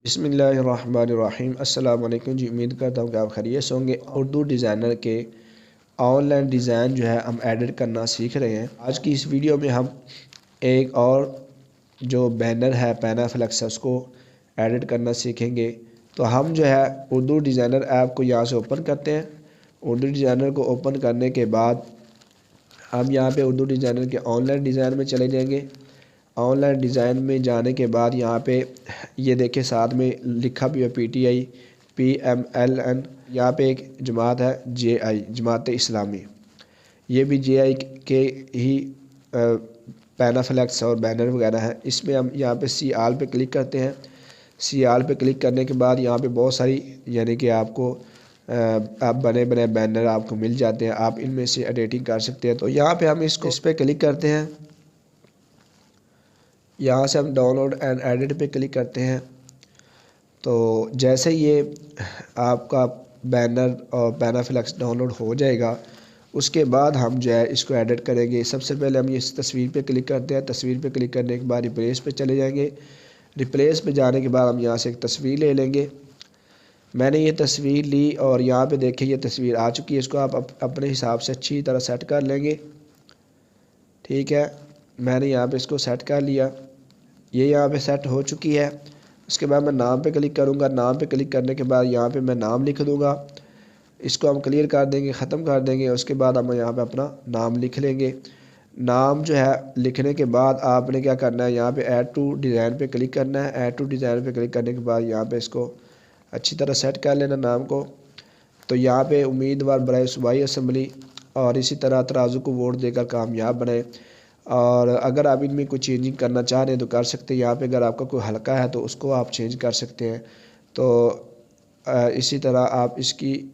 بسم اللہ الرحمن الرحیم۔ السلام علیکم جی، امید کرتا ہوں کہ آپ خیریت سے ہوں گے۔ اردو ڈیزائنر کے آن لائن ڈیزائن جو ہے ہم ایڈٹ کرنا سیکھ رہے ہیں۔ آج کی اس ویڈیو میں ہم ایک اور جو بینر ہے پینافلیکس ہے اس کو ایڈٹ کرنا سیکھیں گے۔ تو ہم جو ہے اردو ڈیزائنر ایپ کو یہاں سے اوپن کرتے ہیں۔ اردو ڈیزائنر کو اوپن کرنے کے بعد ہم یہاں پہ اردو ڈیزائنر کے آن لائن ڈیزائن میں چلے جائیں گے۔ آن لائن ڈیزائن میں جانے کے بعد یہاں پہ یہ دیکھیں ساتھ میں لکھا بھی ہے PTI PMLN، یہاں پہ ایک جماعت ہے JI جماعت اسلامی، یہ بھی JI کے ہی پینافلیکس اور بینر وغیرہ ہیں۔ اس میں ہم یہاں پہ سی آل پہ کلک کرتے ہیں۔ سی آل پہ کلک کرنے کے بعد یہاں پہ بہت ساری یعنی کہ آپ کو بنے بنے بینر آپ کو مل جاتے ہیں، آپ ان میں سے ایڈیٹنگ کر سکتے ہیں۔ تو یہاں پہ ہم اس پہ کلک کرتے ہیں، یہاں سے ہم ڈاؤن لوڈ اینڈ ایڈٹ پہ کلک کرتے ہیں۔ تو جیسے یہ آپ کا بینر اور پینافلیکس ڈاؤن لوڈ ہو جائے گا، اس کے بعد ہم جو ہے اس کو ایڈٹ کریں گے۔ سب سے پہلے ہم اس تصویر پہ کلک کرتے ہیں۔ تصویر پہ کلک کرنے کے بعد ریپلیس پہ چلے جائیں گے۔ ریپلیس پہ جانے کے بعد ہم یہاں سے ایک تصویر لے لیں گے۔ میں نے یہ تصویر لی اور یہاں پہ دیکھیں یہ تصویر آ چکی ہے۔ اس کو آپ اپنے حساب سے اچھی طرح سیٹ کر لیں گے، ٹھیک ہے۔ میں نے یہاں پہ اس کو سیٹ کر لیا، یہ یہاں پہ سیٹ ہو چکی ہے۔ اس کے بعد میں نام پہ کلک کروں گا۔ نام پہ کلک کرنے کے بعد یہاں پہ میں نام لکھ دوں گا۔ اس کو ہم کلیئر کر دیں گے، ختم کر دیں گے۔ اس کے بعد ہم یہاں پہ اپنا نام لکھ لیں گے۔ نام جو ہے لکھنے کے بعد آپ نے کیا کرنا ہے، یہاں پہ ایڈ ٹو ڈیزائن پہ کلک کرنا ہے۔ ایڈ ٹو ڈیزائن پہ کلک کرنے کے بعد یہاں پہ اس کو اچھی طرح سیٹ کر لینا نام کو۔ تو یہاں پہ امیدوار برائے صوبائی اسمبلی اور اسی طرح ترازو کو ووٹ دے کر کامیاب بنائے۔ اور اگر آپ ان میں کوئی چینجنگ کرنا چاہ رہے ہیں تو کر سکتے ہیں۔ یہاں پہ اگر آپ کا کوئی حلقہ ہے تو اس کو آپ چینج کر سکتے ہیں۔ تو اسی طرح آپ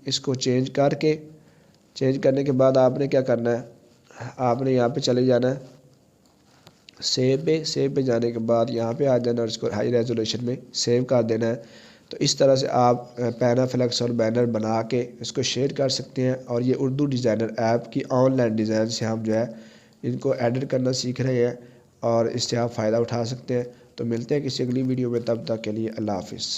اس کو چینج کرنے کے بعد آپ نے کیا کرنا ہے، آپ نے یہاں پہ چلے جانا ہے سیو پہ جانے کے بعد یہاں پہ آ جانا اور اس کو ہائی ریزولوشن میں سیو کر دینا ہے۔ تو اس طرح سے آپ پینافلیکس اور بینر بنا کے اس کو شیئر کر سکتے ہیں۔ اور یہ اردو ڈیزائنر ایپ کی آن لائن ڈیزائن سے ہم جو ہے ان کو ایڈٹ کرنا سیکھ رہے ہیں اور اس سے آپ فائدہ اٹھا سکتے ہیں۔ تو ملتے ہیں کسی اگلی ویڈیو میں، تب تک کے لیے اللہ حافظ۔